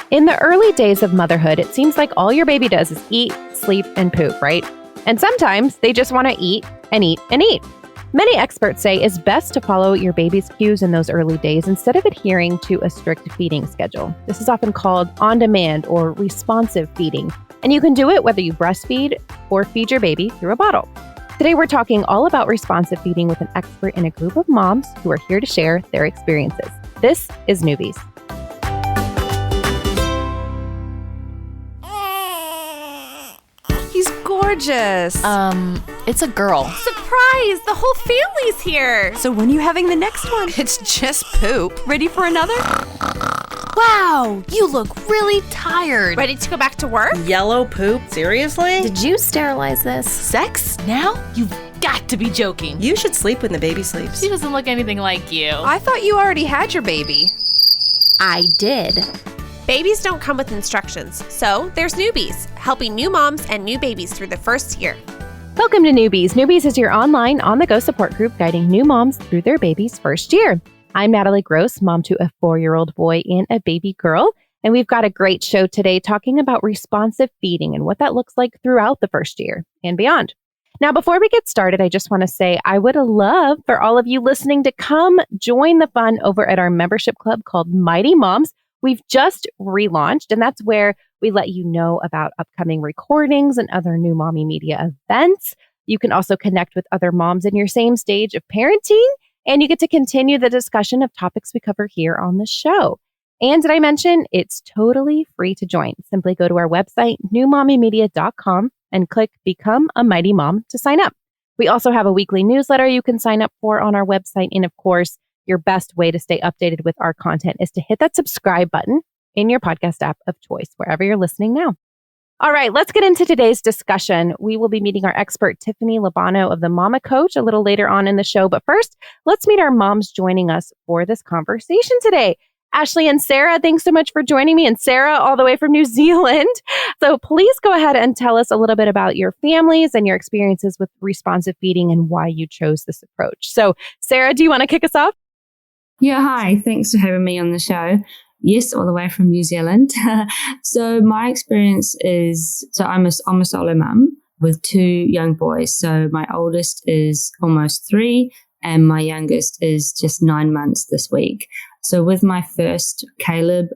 In the early days of motherhood, it seems like all your baby does is eat, sleep, and poop, right? And sometimes they just want to eat and eat and eat. Many experts say it's best to follow your baby's cues in those early days instead of adhering to a strict feeding schedule. This is often called on-demand or responsive feeding, and you can do it whether you breastfeed or feed your baby through a bottle. Today, we're talking all about responsive feeding with an expert and a group of moms who are here to share their experiences. This is Newbies. He's gorgeous. It's a girl. Surprise! The whole family's here. So when are you having the next one? It's just poop. Ready for another? Wow, you look really tired. Ready to go back to work? Yellow poop? Seriously? Did you sterilize this? Sex? Now? You've got to be joking. You should sleep when the baby sleeps. She doesn't look anything like you. I thought you already had your baby. I did. Babies don't come with instructions, so there's Newbies, helping new moms and new babies through the first year. Welcome to Newbies. Newbies is your online, on-the-go support group guiding new moms through their baby's first year. I'm Natalie Gross, mom to a 4-year-old boy and a baby girl, and we've got a great show today talking about responsive feeding and what that looks like throughout the first year and beyond. Now, before we get started, I just want to say I would love for all of you listening to come join the fun over at our membership club called Mighty Moms. We've just relaunched, and that's where we let you know about upcoming recordings and other new mommy media events. You can also connect with other moms in your same stage of parenting, and you get to continue the discussion of topics we cover here on the show. And did I mention it's totally free to join? Simply go to our website, newmommymedia.com, and click Become a Mighty Mom to sign up. We also have a weekly newsletter you can sign up for on our website, and of course, your best way to stay updated with our content is to hit that subscribe button in your podcast app of choice, wherever you're listening now. All right, let's get into today's discussion. We will be meeting our expert, Tiffany Labano of the Mama Coach, a little later on in the show. But first, let's meet our moms joining us for this conversation today. Ashley and Sarah, thanks so much for joining me. And Sarah, all the way from New Zealand. So please go ahead and tell us a little bit about your families and your experiences with responsive feeding and why you chose this approach. So Sarah, do you want to kick us off? Yeah, hi. Thanks for having me on the show. Yes, all the way from New Zealand. So my experience is, I'm a solo mum with 2 young boys. So my oldest is almost 3 and my youngest is just 9 months this week. So with my first, Caleb,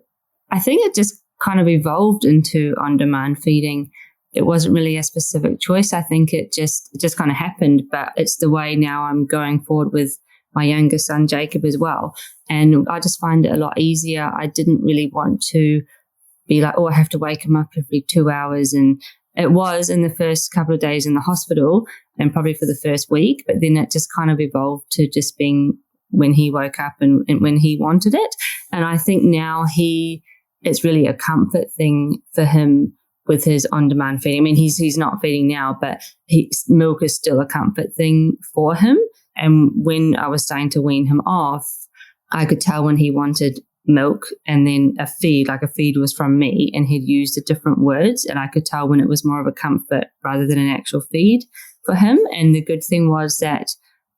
I think it just kind of evolved into on-demand feeding. It wasn't really a specific choice. I think it just kind of happened, but it's the way now I'm going forward with my younger son, Jacob, as well. And I just find it a lot easier. I didn't really want to be like, I have to wake him up every 2 hours. And it was in the first couple of days in the hospital and probably for the first week, but then it just kind of evolved to just being when he woke up and when he wanted it. And I think now it's really a comfort thing for him with his on-demand feeding. I mean, he's not feeding now, but milk is still a comfort thing for him. And when I was starting to wean him off, I could tell when he wanted milk and then a feed was from me and he'd used the different words. And I could tell when it was more of a comfort rather than an actual feed for him. And the good thing was that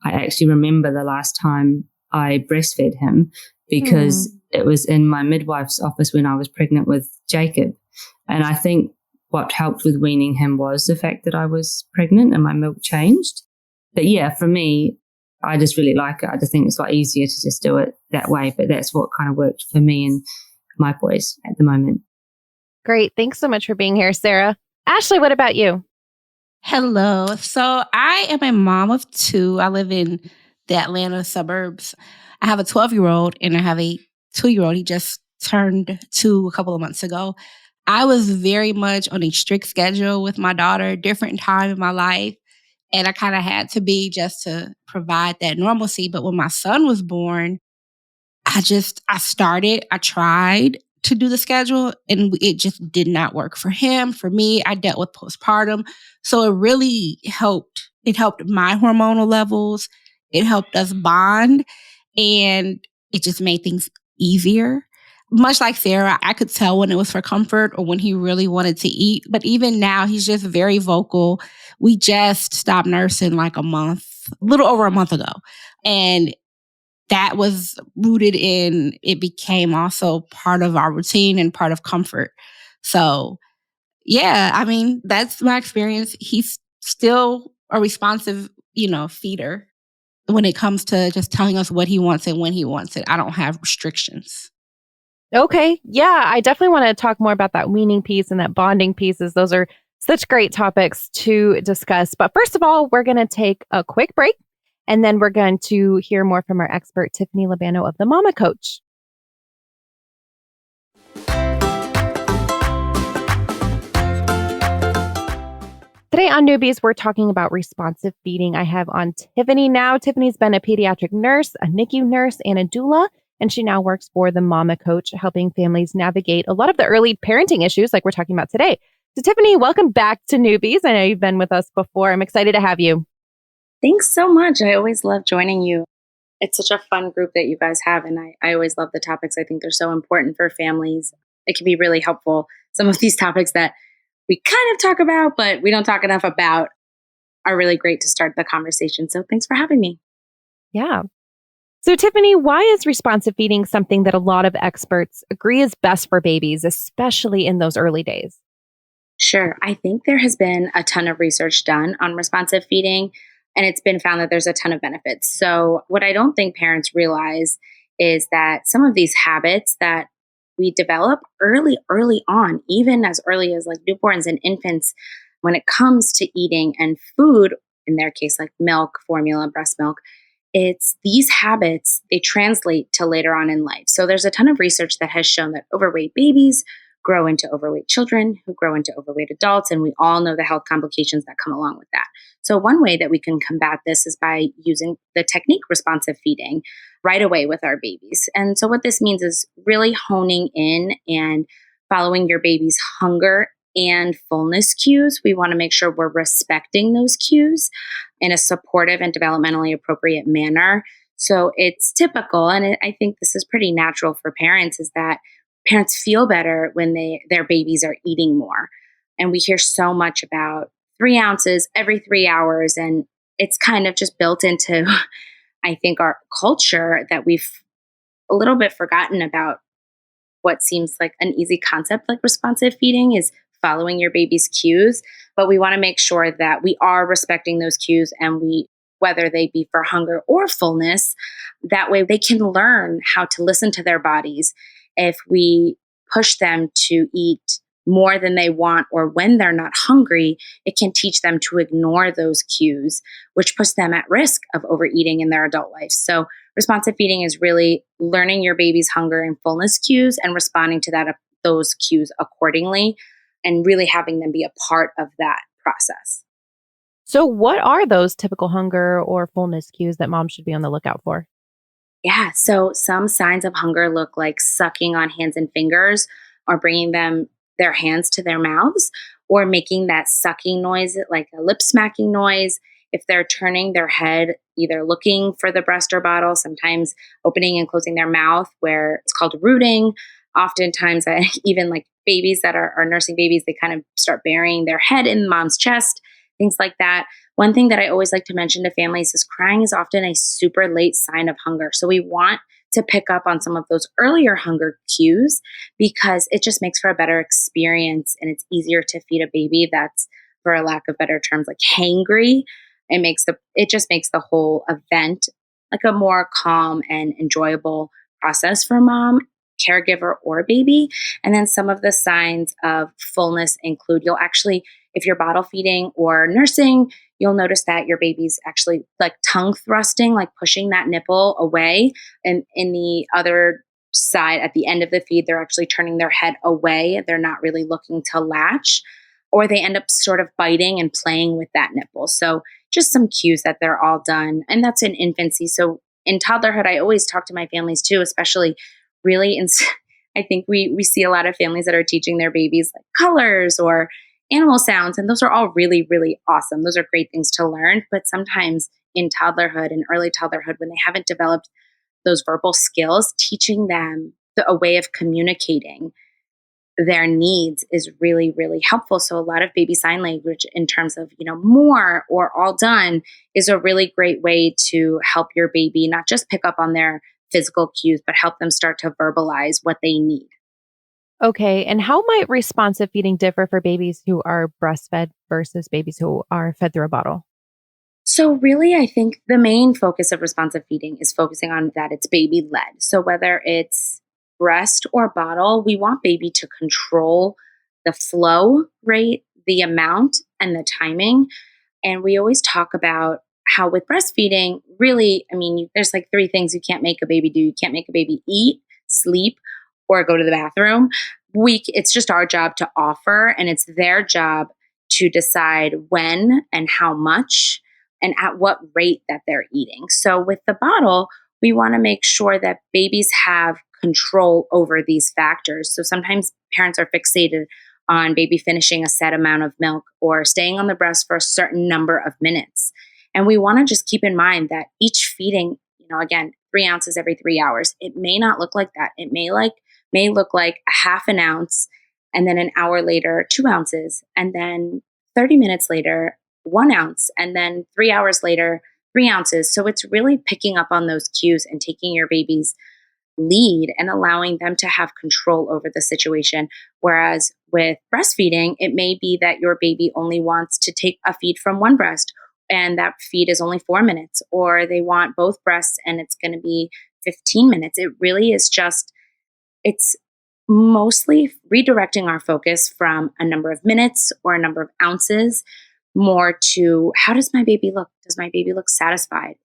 I actually remember the last time I breastfed him because it was in my midwife's office when I was pregnant with Jacob. And I think what helped with weaning him was the fact that I was pregnant and my milk changed. But yeah, for me, I just really like it. I just think it's a lot easier to just do it that way. But that's what kind of worked for me and my boys at the moment. Great. Thanks so much for being here, Sarah. Ashley, what about you? Hello. So I am a mom of 2. I live in the Atlanta suburbs. I have a 12-year-old and I have a 2-year-old. He just turned 2 a couple of months ago. I was very much on a strict schedule with my daughter, different time in my life. And I kind of had to be just to provide that normalcy. But when my son was born, I tried to do the schedule and it just did not work for him. For me, I dealt with postpartum. So it really helped. It helped my hormonal levels. It helped us bond and it just made things easier. Much like Sarah, I could tell when it was for comfort or when he really wanted to eat. But even now, he's just very vocal. We just stopped nursing like a little over a month ago. And that was rooted in, it became also part of our routine and part of comfort. So yeah, I mean, that's my experience. He's still a responsive, feeder when it comes to just telling us what he wants and when he wants it. I don't have restrictions. Okay. Yeah, I definitely want to talk more about that weaning piece and that bonding pieces. Those are such great topics to discuss. But first of all, we're going to take a quick break and then we're going to hear more from our expert, Tiffany Labano of the Mama Coach. Today on Newbies, we're talking about responsive feeding. I have on Tiffany now. Tiffany's been a pediatric nurse, a NICU nurse, and a doula, and she now works for the Mama Coach, helping families navigate a lot of the early parenting issues like we're talking about today. So Tiffany, welcome back to Newbies. I know you've been with us before. I'm excited to have you. Thanks so much. I always love joining you. It's such a fun group that you guys have, and I always love the topics. I think they're so important for families. It can be really helpful. Some of these topics that we kind of talk about, but we don't talk enough about, are really great to start the conversation. So thanks for having me. Yeah. So Tiffany, why is responsive feeding something that a lot of experts agree is best for babies, especially in those early days? Sure. I think there has been a ton of research done on responsive feeding, and it's been found that there's a ton of benefits. So what I don't think parents realize is that some of these habits that we develop early on, even as early as like newborns and infants, when it comes to eating and food, in their case, like milk, formula, breast milk, it's these habits, they translate to later on in life. So there's a ton of research that has shown that overweight babies grow into overweight children, who grow into overweight adults, and we all know the health complications that come along with that. So one way that we can combat this is by using the technique responsive feeding right away with our babies. And so what this means is really honing in and following your baby's hunger and fullness cues. We want to make sure we're respecting those cues in a supportive and developmentally appropriate manner. So it's typical, and I think this is pretty natural for parents, is that parents feel better when their babies are eating more. And we hear so much about 3 ounces every 3 hours. And it's kind of just built into, I think, our culture, that we've a little bit forgotten about what seems like an easy concept like responsive feeding is following your baby's cues. But we want to make sure that we are respecting those cues, and whether they be for hunger or fullness, that way they can learn how to listen to their bodies. If we push them to eat more than they want, or when they're not hungry, it can teach them to ignore those cues, which puts them at risk of overeating in their adult life. So responsive feeding is really learning your baby's hunger and fullness cues and responding to those cues accordingly, and really having them be a part of that process. So what are those typical hunger or fullness cues that moms should be on the lookout for? Yeah, so some signs of hunger look like sucking on hands and fingers, or bringing their hands to their mouths, or making that sucking noise, like a lip smacking noise. If they're turning their head, either looking for the breast or bottle, sometimes opening and closing their mouth, where it's called rooting. Oftentimes, even like babies that are nursing babies, they kind of start burying their head in mom's chest, things like that. One thing that I always like to mention to families is crying is often a super late sign of hunger. So we want to pick up on some of those earlier hunger cues, because it just makes for a better experience, and it's easier to feed a baby that's, for a lack of better terms, like hangry. It just makes the whole event like a more calm and enjoyable process for mom, caregiver, or baby. And then some of the signs of fullness include, if you're bottle feeding or nursing, you'll notice that your baby's actually like tongue thrusting, like pushing that nipple away. And in the other side, at the end of the feed, they're actually turning their head away. They're not really looking to latch, or they end up sort of biting and playing with that nipple. So just some cues that they're all done. And that's in infancy. So in toddlerhood, I always talk to my families too, especially really I think we see a lot of families that are teaching their babies like colors or animal sounds, and those are all really, really awesome. Those are great things to learn. But sometimes in toddlerhood and early toddlerhood, when they haven't developed those verbal skills, teaching them a way of communicating their needs is really, really helpful. So a lot of baby sign language in terms of, more or all done is a really great way to help your baby not just pick up on their physical cues, but help them start to verbalize what they need. Okay. And how might responsive feeding differ for babies who are breastfed versus babies who are fed through a bottle? So really, I think the main focus of responsive feeding is focusing on that it's baby led. So whether it's breast or bottle, we want baby to control the flow rate, the amount, and the timing. And we always talk about how with breastfeeding, really, there's like three things you can't make a baby do. You can't make a baby eat, sleep, or go to the bathroom. It's just our job to offer, and it's their job to decide when and how much and at what rate that they're eating. So with the bottle, we want to make sure that babies have control over these factors. So sometimes parents are fixated on baby finishing a set amount of milk or staying on the breast for a certain number of minutes. And we want to just keep in mind that each feeding, again, 3 ounces every 3 hours, it may not look like that. It may look like a half an ounce, and then an hour later, 2 ounces, and then 30 minutes later, 1 ounce, and then 3 hours later, 3 ounces. So it's really picking up on those cues and taking your baby's lead and allowing them to have control over the situation. Whereas with breastfeeding, it may be that your baby only wants to take a feed from one breast and that feed is only 4 minutes, or they want both breasts and it's going to be 15 minutes. It really is it's mostly redirecting our focus from a number of minutes or a number of ounces more to how does my baby look? Does my baby look satisfied?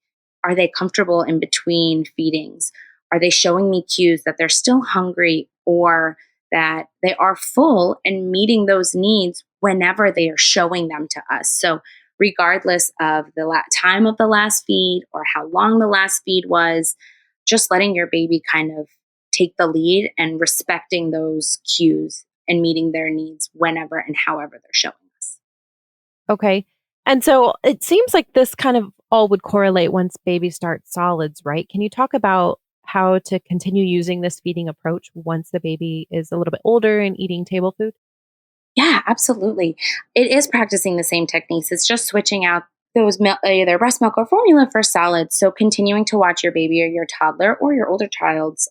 Are they comfortable in between feedings? Are they showing me cues that they're still hungry or that they are full and meeting those needs whenever they are showing them to us? So regardless of the time of the last feed or how long the last feed was, just letting your baby kind of take the lead and respecting those cues and meeting their needs whenever and however they're showing us. Okay. And so it seems like this kind of all would correlate once babies start solids, right? Can you talk about how to continue using this feeding approach once the baby is a little bit older and eating table food? Yeah, absolutely. It is practicing the same techniques. It's just switching out those either breast milk or formula for solids. So continuing to watch your baby or your toddler or your older child's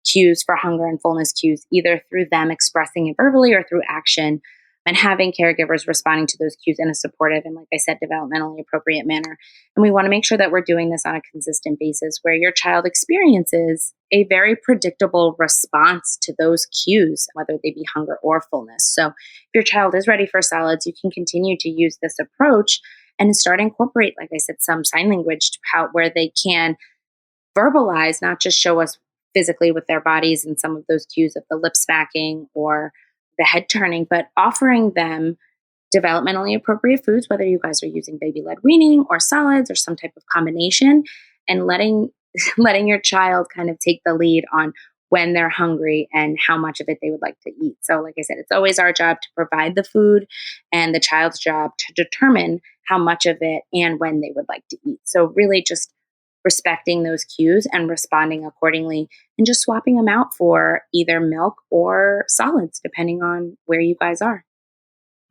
cues for hunger and fullness cues, either through them expressing it verbally or through action, and having caregivers responding to those cues in a supportive and, like I said, developmentally appropriate manner. And we want to make sure that we're doing this on a consistent basis where your child experiences a very predictable response to those cues, whether they be hunger or fullness. So if your child is ready for solids, you can continue to use this approach and start to incorporate, like I said, some sign language where they can verbalize, not just show us physically with their bodies and some of those cues of the lip smacking or the head turning, but offering them developmentally appropriate foods, whether you guys are using baby-led weaning or solids or some type of combination, and letting your child kind of take the lead on when they're hungry and how much of it they would like to eat. So like I said, it's always our job to provide the food and the child's job to determine how much of it and when they would like to eat. So really just respecting those cues and responding accordingly and just swapping them out for either milk or solids, depending on where you guys are.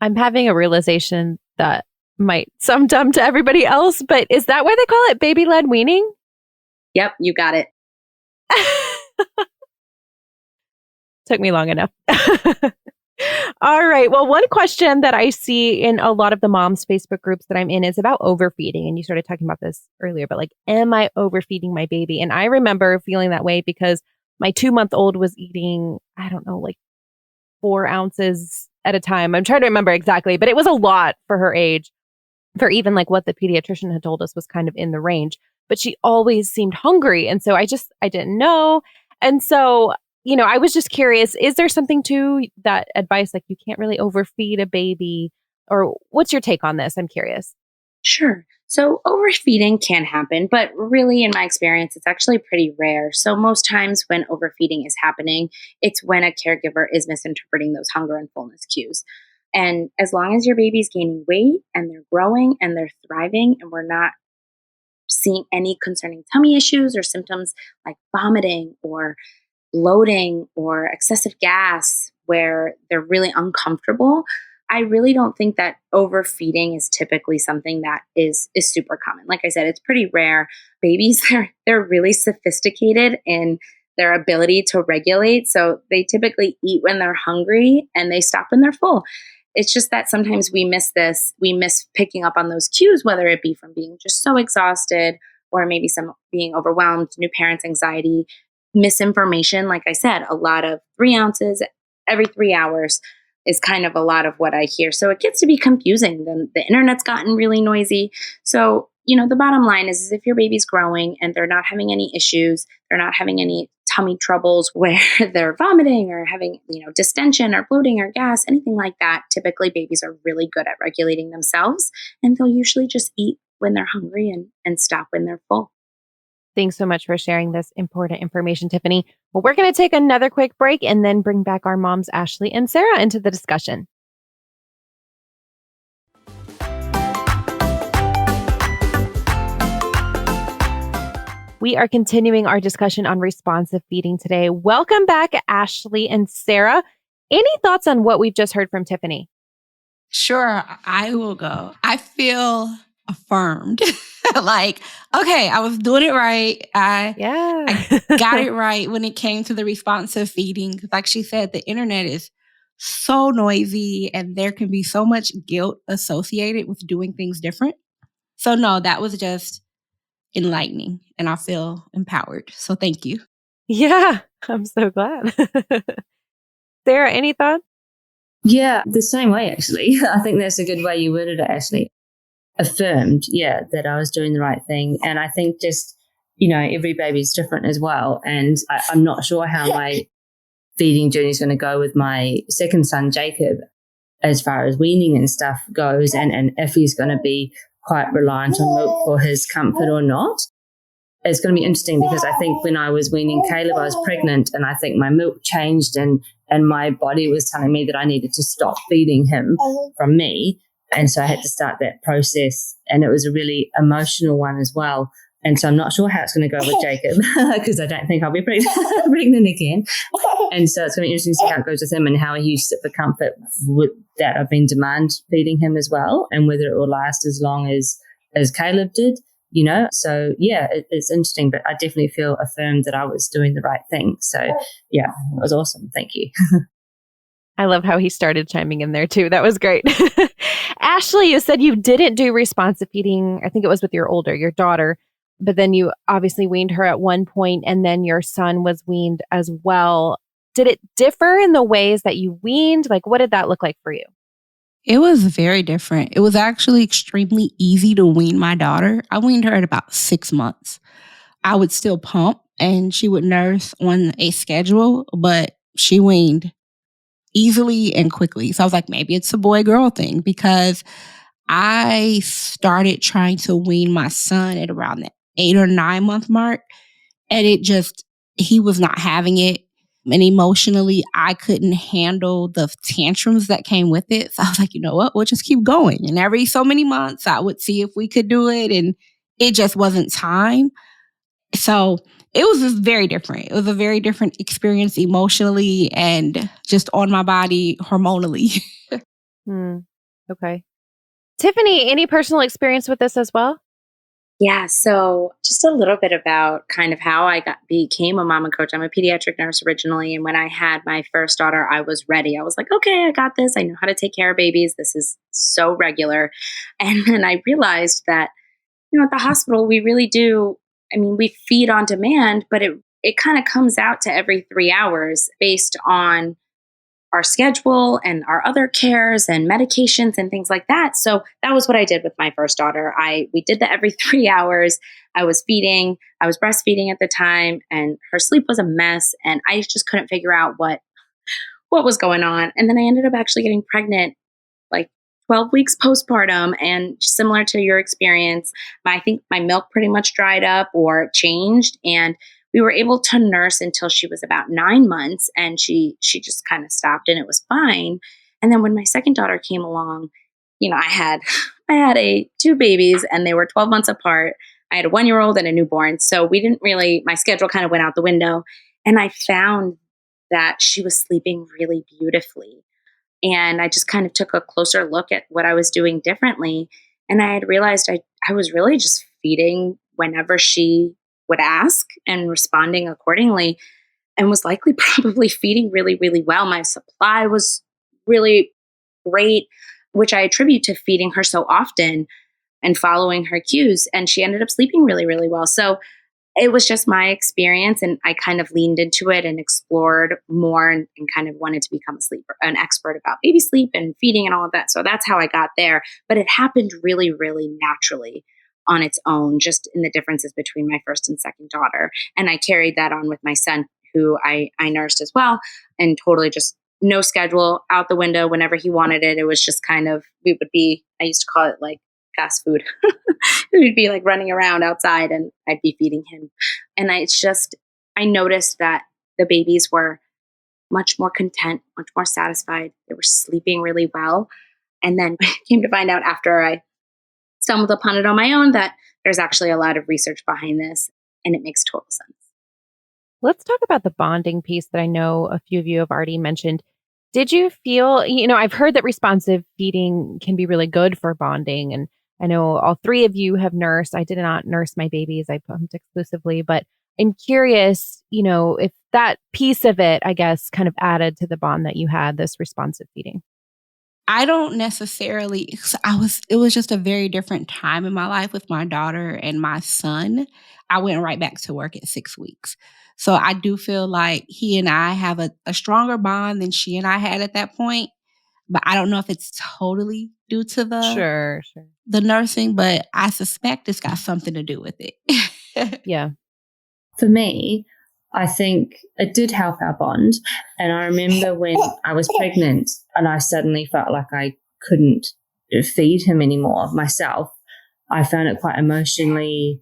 I'm having a realization that might sound dumb to everybody else, but is that why they call it baby-led weaning? Yep, you got it. Took me long enough. All right. Well, one question that I see in a lot of the moms Facebook groups that I'm in is about overfeeding. And you started talking about this earlier, but like, am I overfeeding my baby? And I remember feeling that way because my 2-month-old was eating, I don't know, like 4 ounces at a time. I'm trying to remember exactly, but it was a lot for her age, for even like what the pediatrician had told us was kind of in the range. But she always seemed hungry. And so I didn't know. And so I was just curious, is there something to that advice? Like you can't really overfeed a baby, or what's your take on this? I'm curious. Sure. So overfeeding can happen, but really in my experience, it's actually pretty rare. So most times when overfeeding is happening, it's when a caregiver is misinterpreting those hunger and fullness cues. And as long as your baby's gaining weight and they're growing and they're thriving and we're not seeing any concerning tummy issues or symptoms like vomiting or bloating or excessive gas, where they're really uncomfortable, I really don't think that overfeeding is typically something that is super common. Like I said, it's pretty rare. Babies, they're really sophisticated in their ability to regulate. So they typically eat when they're hungry and they stop when they're full. It's just that sometimes we miss this. We miss picking up on those cues, whether it be from being just so exhausted or maybe some being overwhelmed, new parents' anxiety, misinformation. Like I said, a lot of 3 ounces every 3 hours is kind of a lot of what I hear. So it gets to be confusing. Then the internet's gotten really noisy. So, the bottom line is if your baby's growing and they're not having any issues, they're not having any tummy troubles where they're vomiting or having, distension or bloating or gas, anything like that, typically babies are really good at regulating themselves and they'll usually just eat when they're hungry and stop when they're full. Thanks so much for sharing this important information, Tiffany. Well, we're going to take another quick break and then bring back our moms, Ashley and Sarah, into the discussion. We are continuing our discussion on responsive feeding today. Welcome back, Ashley and Sarah. Any thoughts on what we've just heard from Tiffany? Sure, I will go. I feel affirmed. Like, okay, I was doing it right. I got it right when it came to the responsive feeding. Like she said, the internet is so noisy and there can be so much guilt associated with doing things different. So no, that was just enlightening and I feel empowered. So thank you. Yeah, I'm so glad. Sarah, any thoughts? Yeah, the same way, actually. I think that's a good way you worded it, Ashley. Affirmed, that I was doing the right thing. And I think just, every baby is different as well. And I'm not sure how my feeding journey is going to go with my second son, Jacob, as far as weaning and stuff goes, and if he's going to be quite reliant on milk for his comfort or not. It's going to be interesting because I think when I was weaning Caleb, I was pregnant and I think my milk changed and my body was telling me that I needed to stop feeding him from me. And so I had to start that process and it was a really emotional one as well. And so I'm not sure how it's going to go with Jacob because I don't think I'll be pregnant again. And so it's going to be interesting to see how it goes with him and how he uses it for comfort with that I've been demand feeding him as well and whether it will last as long as Caleb did. So it's interesting, but I definitely feel affirmed that I was doing the right thing. So yeah, it was awesome. Thank you. I love how he started chiming in there too. That was great. Ashley, you said you didn't do responsive feeding. I think it was with your daughter, but then you obviously weaned her at one point and then your son was weaned as well. Did it differ in the ways that you weaned? Like, what did that look like for you? It was very different. It was actually extremely easy to wean my daughter. I weaned her at about 6 months. I would still pump and she would nurse on a schedule, but she weaned easily and quickly. So I was like, maybe it's a boy-girl thing because I started trying to wean my son at around the 8 or 9 month mark. And he was not having it. And emotionally, I couldn't handle the tantrums that came with it. So I was like, you know what? We'll just keep going. And every so many months, I would see if we could do it. And it just wasn't time. So it was just very different. It was a very different experience emotionally and just on my body hormonally. Okay. Tiffany, any personal experience with this as well? Yeah, so just a little bit about kind of how I became a mama coach. I'm a pediatric nurse originally, and when I had my first daughter, I was ready. I was like, okay, I got this. I know how to take care of babies. This is so regular. And then I realized that, at the hospital, we really do. I mean, we feed on demand, but it kind of comes out to every 3 hours based on our schedule and our other cares and medications and things like that. So that was what I did with my first daughter. We did that every 3 hours. I was breastfeeding at the time and her sleep was a mess and I just couldn't figure out what was going on. And then I ended up actually getting pregnant like 12 weeks postpartum, and similar to your experience, I think my milk pretty much dried up or changed, and we were able to nurse until she was about 9 months, and she just kind of stopped, and it was fine. And then when my second daughter came along, I had two babies, and they were 12 months apart. I had a 1-year-old and a newborn, so my schedule kind of went out the window, and I found that she was sleeping really beautifully. And I just kind of took a closer look at what I was doing differently. And I had realized I was really just feeding whenever she would ask and responding accordingly, and was likely probably feeding really, really well. My supply was really great, which I attribute to feeding her so often and following her cues. And she ended up sleeping really, really well. So it was just my experience, and I kind of leaned into it and explored more, and kind of wanted to become an expert about baby sleep and feeding and all of that. So that's how I got there. But it happened really, really naturally on its own, just in the differences between my first and second daughter. And I carried that on with my son, who I nursed as well, and totally just no schedule, out the window whenever he wanted it. It was just kind of, I used to call it like fast food. We'd be like running around outside and I'd be feeding him. And I noticed that the babies were much more content, much more satisfied. They were sleeping really well. And then came to find out after I stumbled upon it on my own that there's actually a lot of research behind this, and it makes total sense. Let's talk about the bonding piece that I know a few of you have already mentioned. Did you feel, I've heard that responsive feeding can be really good for bonding. And I know all three of you have nursed. I did not nurse my babies. I pumped exclusively, but I'm curious, if that piece of it, I guess, kind of added to the bond that you had, this responsive feeding. I don't necessarily, it was just a very different time in my life with my daughter and my son. I went right back to work at 6 weeks. So I do feel like he and I have a stronger bond than she and I had at that point. But I don't know if it's totally due to Sure. the nursing, but I suspect it's got something to do with it. Yeah. For me, I think it did help our bond. And I remember when I was pregnant and I suddenly felt like I couldn't feed him anymore myself, I found it quite emotional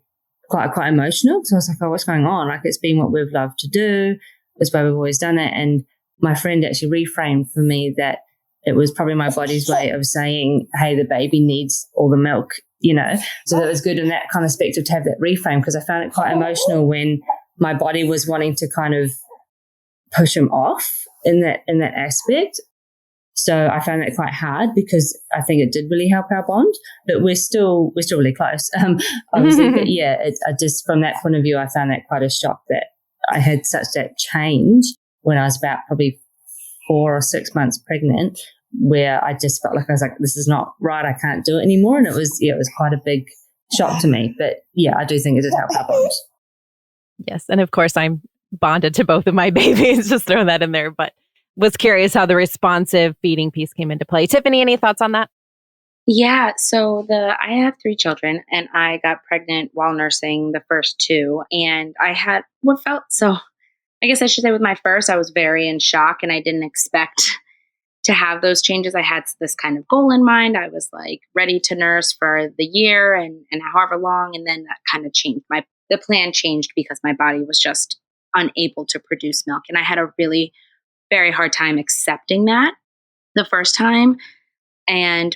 because I was like, oh, what's going on? Like, it's been what we've loved to do. It's why we've always done it. And my friend actually reframed for me that it was probably my body's way of saying, hey, the baby needs all the milk, So that was good in that kind of perspective to have that reframe, because I found it quite emotional when my body was wanting to kind of push him off in that aspect. So I found that quite hard, because I think it did really help our bond, but we're still really close. Obviously, but yeah, I just, from that point of view, I found that quite a shock that I had such that change when I was about probably 4 or 6 months pregnant, where I just felt like I was like, this is not right. I can't do it anymore. And it was quite a big shock to me. But yeah, I do think it did help our bond. Yes. And of course, I'm bonded to both of my babies, just throwing that in there, but was curious how the responsive feeding piece came into play. Tiffany, any thoughts on that? Yeah, so I have 3 children, and I got pregnant while nursing the first 2, and I had I guess I should say with my first, I was very in shock, and I didn't expect to have those changes. I had this kind of goal in mind. I was like ready to nurse for the year and however long, and then that kind of changed. The plan changed because my body was just unable to produce milk, and I had a really very hard time accepting that the first time. And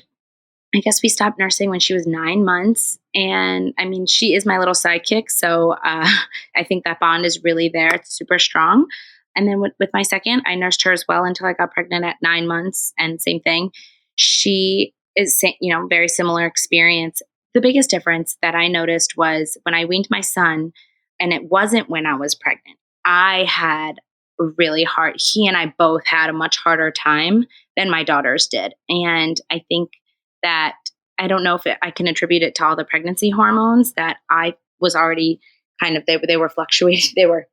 I guess we stopped nursing when she was 9 months. And I mean, she is my little sidekick. So I think that bond is really there. It's super strong. And then with my second, I nursed her as well until I got pregnant at 9 months. And same thing. She is, very similar experience. The biggest difference that I noticed was when I weaned my son, and it wasn't when I was pregnant. I had really hard, he and I both had a much harder time than my daughters did. And I think that, I don't know if I can attribute it to all the pregnancy hormones that I was already kind of, they were fluctuating, they were,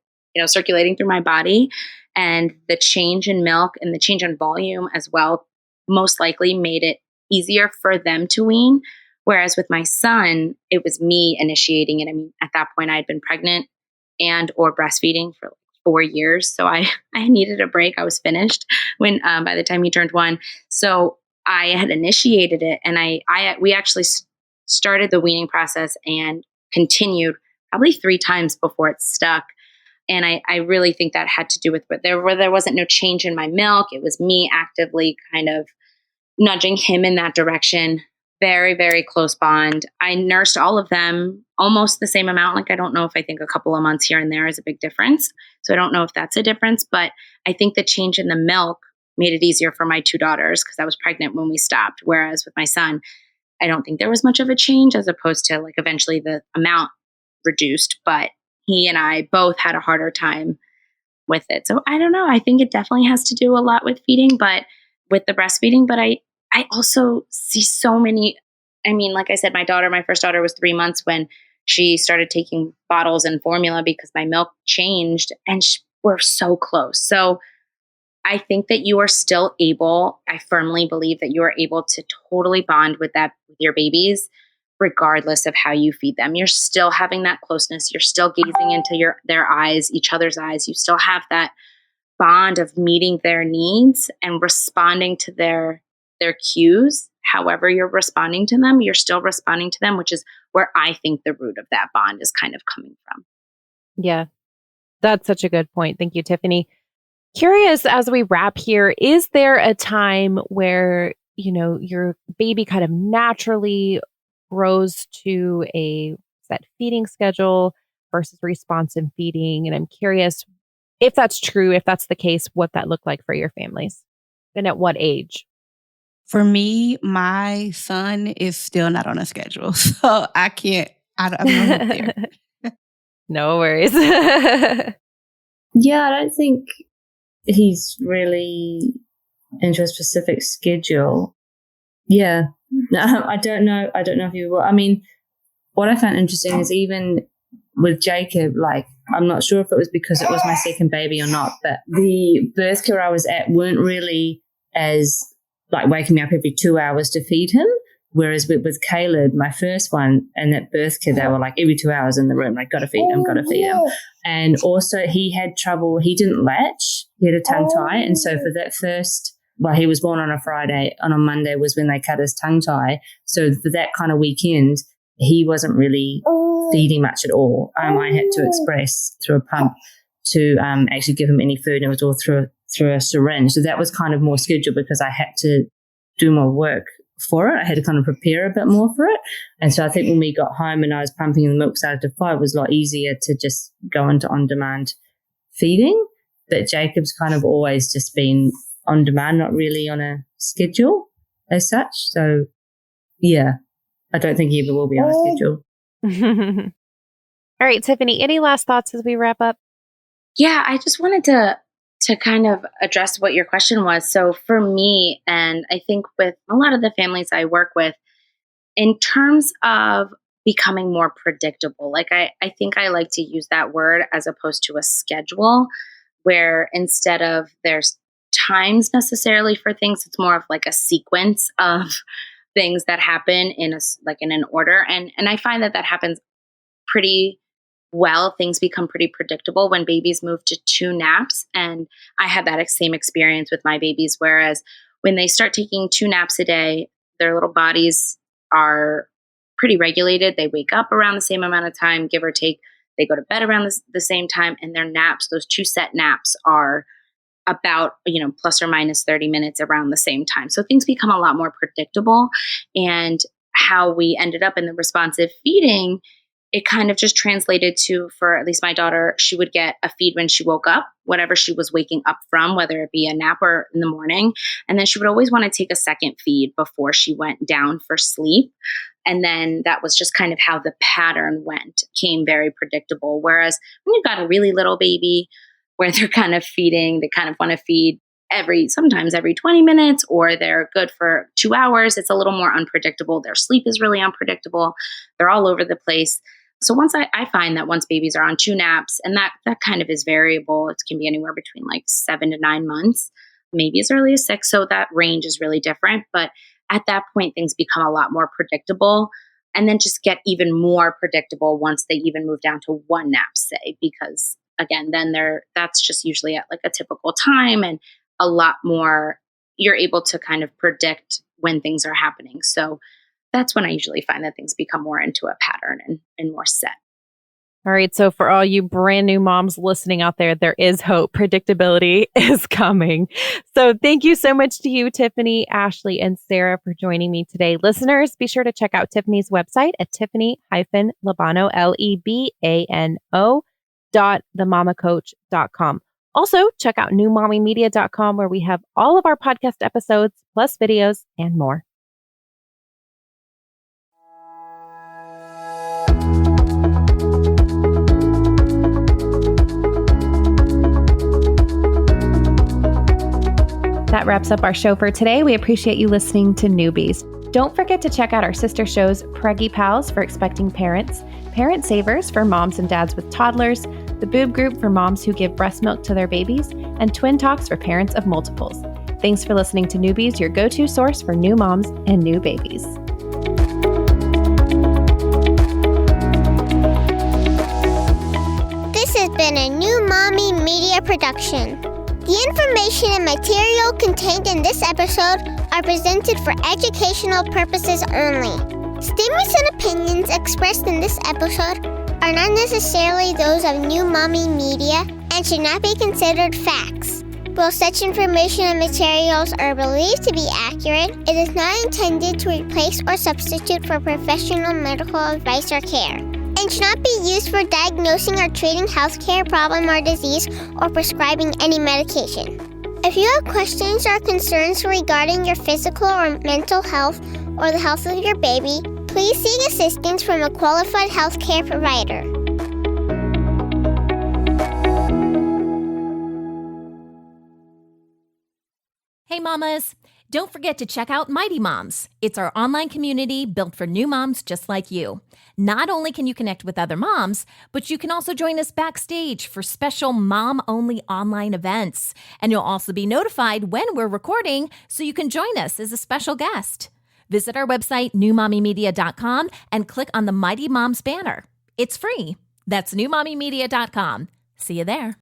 circulating through my body, and the change in milk and the change in volume as well, most likely made it easier for them to wean. Whereas with my son, it was me initiating it. I mean, at that point I had been pregnant and or breastfeeding for 4 years. So I needed a break. I was finished when, by the time he turned 1. So I had initiated it, and we actually started the weaning process and continued probably 3 times before it stuck. And I really think that had to do with there wasn't no change in my milk. It was me actively kind of nudging him in that direction. Very, very close bond. I nursed all of them almost the same amount. Like, I don't know if I think a couple of months here and there is a big difference. So I don't know if that's a difference, but I think the change in the milk made it easier for my two daughters because I was pregnant when we stopped. Whereas with my son, I don't think there was much of a change as opposed to like eventually the amount reduced, but he and I both had a harder time with it. So I don't know. I think it definitely has to do a lot with feeding, but with the breastfeeding, but I also see so many. I mean, like I said, my first daughter was 3 months when she started taking bottles and formula because my milk changed and we're so close. So I think that you are still able, I firmly believe that you are able to totally bond with your babies, regardless of how you feed them. You're still having that closeness. You're still gazing into their eyes, each other's eyes. You still have that bond of meeting their needs and responding to their cues. However you're responding to them, you're still responding to them, which is where I think the root of that bond is kind of coming from. Yeah, that's such a good point. Thank you, Tiffany. Curious as we wrap here, is there a time where, your baby kind of naturally grows to a set feeding schedule versus responsive feeding? And I'm curious if that's true, if that's the case, what that looked like for your families and at what age? For me, my son is still not on a schedule. So I can't, I'm not there. No worries. Yeah, I don't think he's really into a specific schedule. Yeah. No, I don't know. I don't know if you will. I mean, what I found interesting is even with Jacob, like, I'm not sure if it was because it was my second baby or not, but the birth care I was at weren't really as like waking me up every 2 hours to feed him. Whereas with Caleb, my first one, and that birth care, they were like every 2 hours in the room, like, got to feed him. And also he had trouble. He didn't latch. He had a tongue tie. And so for that first, he was born on a Friday. On a Monday was when they cut his tongue tie. So for that kind of weekend, he wasn't really feeding much at all. I had to express through a pump to actually give him any food. And it was all through a syringe. So that was kind of more scheduled because I had to do more work for it. I had to kind of prepare a bit more for it. And so I think when we got home and I was pumping and the milk started to flow, it was a lot easier to just go into on-demand feeding. But Jacob's kind of always just been on demand, not really on a schedule as such. So, yeah, I don't think he ever will be on a schedule. All right, Tiffany, any last thoughts as we wrap up? Yeah, I just wanted to kind of address what your question was. So for me, and I think with a lot of the families I work with, in terms of becoming more predictable, like I think I like to use that word as opposed to a schedule, where instead of there's times necessarily for things, it's more of like a sequence of things that happen in an order. And I find that happens pretty well. Things become pretty predictable when babies move to 2 naps. And I had that same experience with my babies, whereas when they start taking 2 naps a day, their little bodies are pretty regulated. They wake up around the same amount of time, give or take. They go to bed around the same time, and their naps, those 2 set naps, are about, plus or minus 30 minutes around the same time. So things become a lot more predictable. And how we ended up in the responsive feeding, it kind of just translated to, for at least my daughter, she would get a feed when she woke up, whatever she was waking up from, whether it be a nap or in the morning. And then she would always want to take a second feed before she went down for sleep. And then that was just kind of how the pattern went, came very predictable. Whereas when you've got a really little baby where they're kind of feeding, they kind of want to feed sometimes every 20 minutes, or they're good for 2 hours, it's a little more unpredictable. Their sleep is really unpredictable. They're all over the place. So I find that once babies are on 2 naps, and that kind of is variable, it can be anywhere between like 7 to 9 months, maybe as early as 6. So that range is really different. But at that point, things become a lot more predictable, and then just get even more predictable once they even move down to 1 nap, say, because again, then that's just usually at like a typical time, and a lot more, you're able to kind of predict when things are happening. So that's when I usually find that things become more into a pattern and more set. All right. So for all you brand new moms listening out there is hope. Predictability is coming. So thank you so much to you, Tiffany, Ashley, and Sarah for joining me today. Listeners, be sure to check out Tiffany's website at tiffany-labano, LEBANO.themamacoach.com. Also, check out newmommymedia.com where we have all of our podcast episodes, plus videos and more. That wraps up our show for today. We appreciate you listening to Newbies. Don't forget to check out our sister shows, Preggy Pals for expecting parents, Parent Savers for moms and dads with toddlers, the Boob Group for moms who give breast milk to their babies, and Twin Talks for parents of multiples. Thanks for listening to Newbies, your go-to source for new moms and new babies. This has been a New Mommy Media production. The information and material contained in this episode are presented for educational purposes only. Statements and opinions expressed in this episode are not necessarily those of New Mommy Media and should not be considered facts. While such information and materials are believed to be accurate, it is not intended to replace or substitute for professional medical advice or care, and should not be used for diagnosing or treating healthcare problem or disease or prescribing any medication. If you have questions or concerns regarding your physical or mental health or the health of your baby, please seek assistance from a qualified healthcare provider. Hey mamas, don't forget to check out Mighty Moms. It's our online community built for new moms just like you. Not only can you connect with other moms, but you can also join us backstage for special mom-only online events. And you'll also be notified when we're recording so you can join us as a special guest. Visit our website, newmommymedia.com, and click on the Mighty Moms banner. It's free. That's newmommymedia.com. See you there.